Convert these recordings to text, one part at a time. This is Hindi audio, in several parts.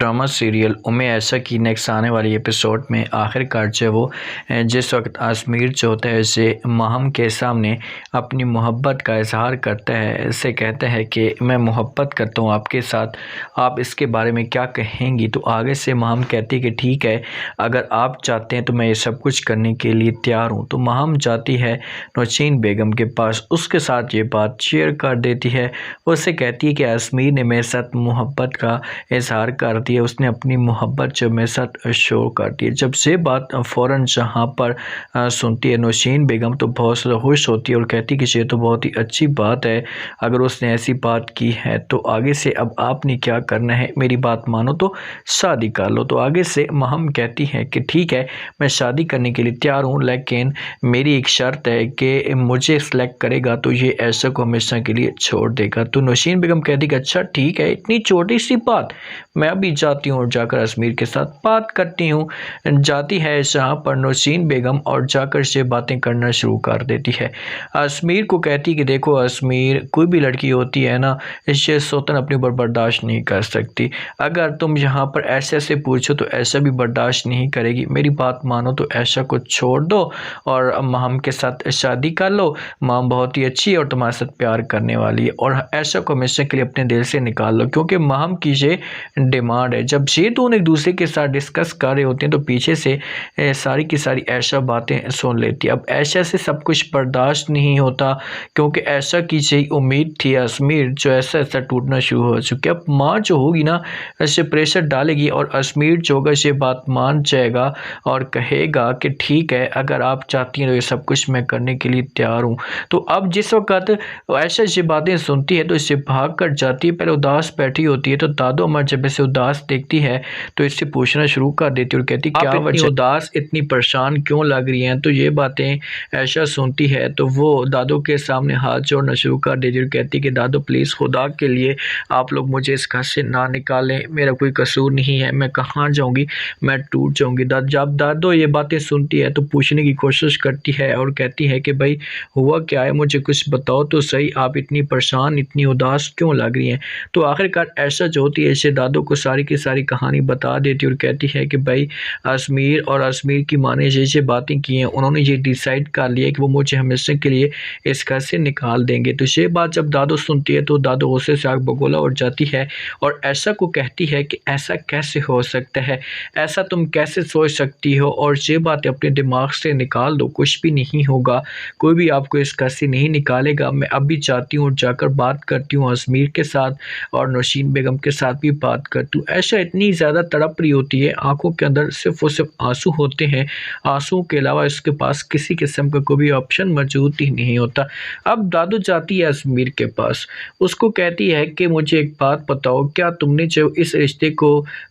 ड्रामा सीरियल उम्मे ऐसा की नेक्स्ट आने वाली एपिसोड में आखिरकार जो वो जिस वक्त आसमीर जो होता है उसे महम के सामने अपनी मोहब्बत का इजहार करता है। इससे कहता है कि मैं मोहब्बत करता हूँ आपके साथ, आप इसके बारे में क्या कहेंगी। तो आगे से महम कहती है कि ठीक है, अगर आप चाहते हैं तो मैं ये सब कुछ करने के लिए तैयार हूँ। तो महम जाती है नौशीन बेगम के पास, उसके साथ ये बात शेयर कर देती है। उससे कहती है कि आसमीर ने मेरे साथ मोहब्बत का इजहार कर दिया, उसने अपनी मोहब्बत जो मेरे साथ शो कर दी। जब से बात फ़ौरन जहाँ पर सुनती है नौशीन बेगम तो बहुत ज़्यादा खुश होती है और कहती है कि ये तो बहुत ही अच्छी बात है, अगर उसने ऐसी बात की है तो आगे से अब आपने क्या करना है, मेरी बात मानो तो शादी कर लो। तो आगे से महम कहती है कि ठीक है, मैं शादी करने के लिए तैयार हूँ, लेकिन मेरी एक शर्त है कि मुझे सिलेक्ट करेगा तो ये ऐसा को हमेशा के लिए छोड़ देगा। तो नौशीन बेगम कहती कि अच्छा ठीक है, इतनी छोटी सी बात, मैं अभी जाती हूँ और जाकर अजमीर के साथ बात करती हूँ। जाती है जहाँ पर नौशीन बेगम और जाकर से बातें करना शुरू कर देती है। अजमीर को कहती कि देखो अजमीर, कोई भी लड़की होती है ना, इससे सोतन अपने ऊपर बर्दाश्त नहीं कर सकती। अगर तुम यहाँ पर ऐसे ऐसे पूछो तो ऐसा भी बर्दाश्त नहीं करेगी, मेरी बात मानो तो ऐसा को छोड़ दो और महम के साथ शादी कर लो। महम बहुत ही अच्छी है और तुम्हारे साथ प्यार करने वाली है और ऐसा को हमेशा के लिए अपने दिल से निकाल लो, क्योंकि महम की ये डिमांड है। जब ये दोनों एक दूसरे के साथ डिस्कस कर रहे होते हैं तो पीछे से सारी की सारी ऐशा बातें सुन लेती है। अब ऐशा से सब कुछ बर्दाश्त नहीं होता, क्योंकि ऐसा की यही उम्मीद थी अजमीर जो ऐसा ऐसा टूटना शुरू हो चुकी है। अब माँ जो होगी ना, ऐसे प्रेशर डालेगी और अजमीर जो होगा ये बात मान जाएगा और कहेगा कि ठीक है, अगर आप चाहती हैं तो ये सब कुछ मैं करने के लिए तैयार हूँ। तो अब जिस वक्त ऐसा ये बातें सुनती है तो इससे भाग कर जाती है। पहले उदास बैठी होती है तो दादो अमर जब इसे उदास देखती है तो इससे पूछना शुरू कर देती है और कहती क्या वजह, उदास इतनी परेशान क्यों लग रही हैं। तो ये बातें ऐशा सुनती है तो वो दादो के सामने हाथ जोड़ना शुरू कर देती है और कहती कि दादो प्लीज़ खुदा के लिए आप लोग मुझे इस घर से ना निकालें, मेरा कोई कसूर नहीं है, मैं कहाँ जाऊँगी, मैं टूट जाऊँगी। जब दादो ये बातें सुनती है तो पूछने की कोशिश करती है और कहती है कि भाई हुआ क्या है, मुझे कुछ बताओ तो सही, आप इतनी परेशान इतनी उदास क्यों लग रही हैं। तो आखिरकार ऐसा जो होती है इसे दादो को सारी की सारी कहानी बता देती और कहती है कि भाई अजमीर और अजमीर की माँ ने ये बातें की हैं, उन्होंने ये डिसाइड कर लिया कि वो मुझे हमेशा के लिए इस घर से निकाल देंगे। तो ये बात जब दादो सुनती है तो दादो गुस्से से आग बगोला हो जाती है और ऐसा को कहती है कि ऐसा कैसे हो सकता है, ऐसा तुम कैसे सोच सकती हो, और ये बातें अपने दिमाग से निकाल दो, कुछ भी नहीं होगा, कोई भी आपको इस घर से नहीं निकालेगा। मैं अभी चाहती हूँ जाकर बात करती हूँ अजमीर के साथ और नौशीन बेगम के साथ भी बात करती हूँ। ऐशा इतनी ज़्यादा तड़प रही होती है, आंखों के अंदर सिर्फ और सिर्फ आंसू होते हैं, आंसू के अलावा इसके पास किसी किस्म का कोई भी ऑप्शन मौजूद ही नहीं होता। अब दादू जाती है अजमीर के पास, उसको कहती है कि मुझे एक बात बताओ, क्या तुमने जो इस रिश्ते को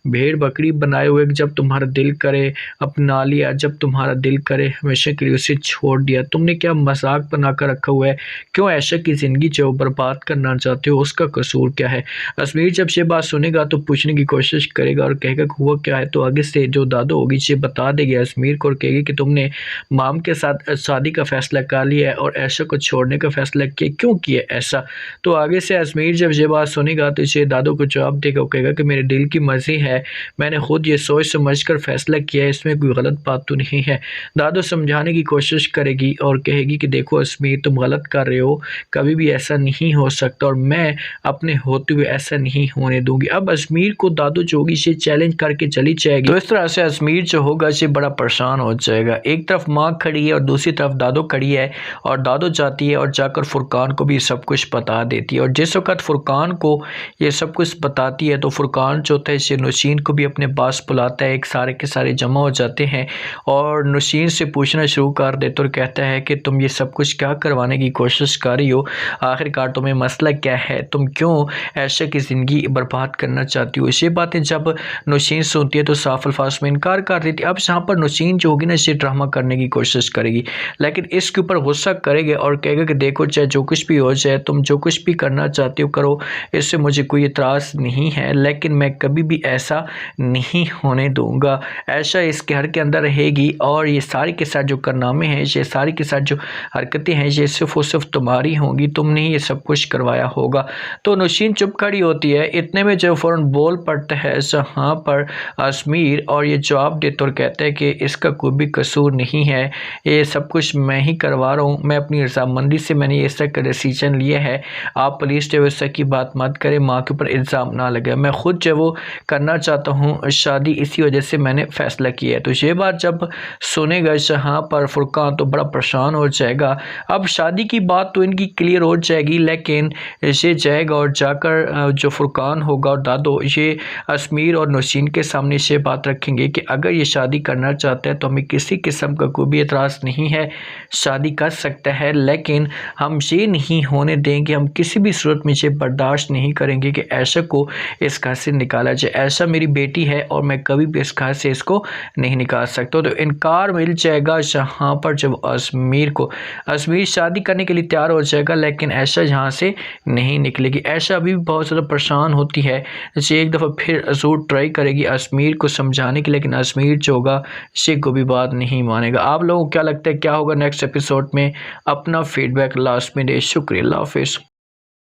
भेड़ बकरी बनाए हुए जब तुम्हारा दिल करे अपना लिया, जब तुम्हारा दिल करे हमेशा के लिए उसे छोड़ दिया, तुमने क्या मजाक बना कर रखा हुआ है, क्यों ऐशा की ज़िंदगी जो बर्बाद करना चाहते हो, उसका कसूर क्या है। अजमीर जब ये बात सुनेगा तो पूछने की कोशिश करेगा और कहेगा कि हुआ क्या है। तो आगे से जो दादो होगी ये बता देगी अजमीर को और कहेगी कि तुमने माम के साथ शादी का फैसला कर लिया है और ऐशा को छोड़ने का फैसला किया, क्यों किया ऐसा। तो आगे से अजमीर जब ये बात सुनेगा तो इसे दादो को जवाब देगा और कहेगा कि मेरे दिल की मर्जी है, मैंने खुद ये सोच समझ कर फैसला किया है, इसमें कोई गलत बात तो नहीं है। दादो समझाने की कोशिश करेगी और कहेगी कि देखो अजमीर, तुम गलत कर रहे हो, कभी भी ऐसा नहीं हो सकता और मैं अपने होते हुए ऐसा नहीं होने दूंगी। अब अजमीर को दादो जो होगी ये चैलेंज करके चली जाएगी। तो इस तरह से अजमीर जो होगा ये बड़ा परेशान हो जाएगा। एक तरफ माँ खड़ी है और दूसरी तरफ दादो खड़ी है और दादो जाती है और जाकर फुरकान को भी सब कुछ बता देती है। और जिस वक्त फुरकान को ये सब कुछ बताती है तो फुरकान जो होता है इसे नौशीन को भी अपने पास बुलाता है, एक सारे के सारे जमा हो जाते हैं और नौशीन से पूछना शुरू कर देता और कहता है कि तुम ये सब कुछ क्या करवाने की कोशिश कर रही हो, आखिरकार तुम्हें मसला क्या है, तुम क्यों ऐशा की ज़िंदगी बर्बाद करना चाहती हो। ये बातें जब नौशीन सुनती है तो साफ अल्फाज में इनकार कर देती है। अब यहाँ पर नौशीन जो होगी ना इसे ड्रामा करने की कोशिश करेगी, लेकिन इसके ऊपर गुस्सा करेगा और कहेगा कि देखो चाहे जो कुछ भी हो जाए, तुम जो कुछ भी करना चाहते हो करो, इससे मुझे कोई इतराज़ नहीं है, लेकिन मैं कभी भी ऐसा नहीं होने दूंगा। ऐशा इस घर के अंदर रहेगी और ये सारी के साथ जो कारनामे हैं, ये सारी के साथ जो हरकतें हैं, ये सिर्फ और सिर्फ तुम्हारी होंगी, तुमने ये सब कुछ करवाया होगा। तो नौशीन चुप खड़ी होती है। इतने में जो फ़ौरन बोल पड़ता पड़ता है जहाँ पर आसमीर और ये जवाब देते और कहता है कि इसका कोई भी कसूर नहीं है, ये सब कुछ मैं ही करवा रहा हूँ, मैं अपनी रजामंदी से मैंने ये सब का डिसीजन लिया है, आप प्लीज़ जो है की बात मत करें, माँ के ऊपर इल्ज़ाम ना लगे, मैं खुद जो वो करना चाहता हूँ शादी, इसी वजह से मैंने फ़ैसला किया है। तो ये बात जब सुनेगा जहाँ पर फुरकान तो बड़ा परेशान हो जाएगा। अब शादी की बात तो इनकी क्लियर हो जाएगी, लेकिन ये जाएगा और जाकर जो फुरकान होगा और दादो ये आसमीर और नौशीन के सामने ये बात रखेंगे कि अगर ये शादी करना चाहता है तो हमें किसी किस्म का कोई भी एतराज़ नहीं है, शादी कर सकता है, लेकिन हम ये नहीं होने देंगे, हम किसी भी सूरत में ये बर्दाश्त नहीं करेंगे कि ऐशा को इस घर से निकाला जाए। ऐशा मेरी बेटी है और मैं कभी भी इस घर से इसको नहीं निकाल सकता। तो इनकार मिल जाएगा जहाँ पर जब आसमीर शादी करने के लिए तैयार हो जाएगा, लेकिन ऐशा यहाँ से नहीं निकलेगी। ऐशा अभी भी बहुत ज़्यादा परेशान होती है, जैसे एक दफ़ा फिर ज़रूर ट्राई करेगी आसमीर को समझाने की, लेकिन आसमीर जो होगा इसे को भी बात नहीं मानेगा। आप लोगों को क्या लगता है क्या होगा नेक्स्ट एपिसोड में? अपना फीडबैक लास्ट में दे। शुक्रिया, अल्लाह हाफ़िज़।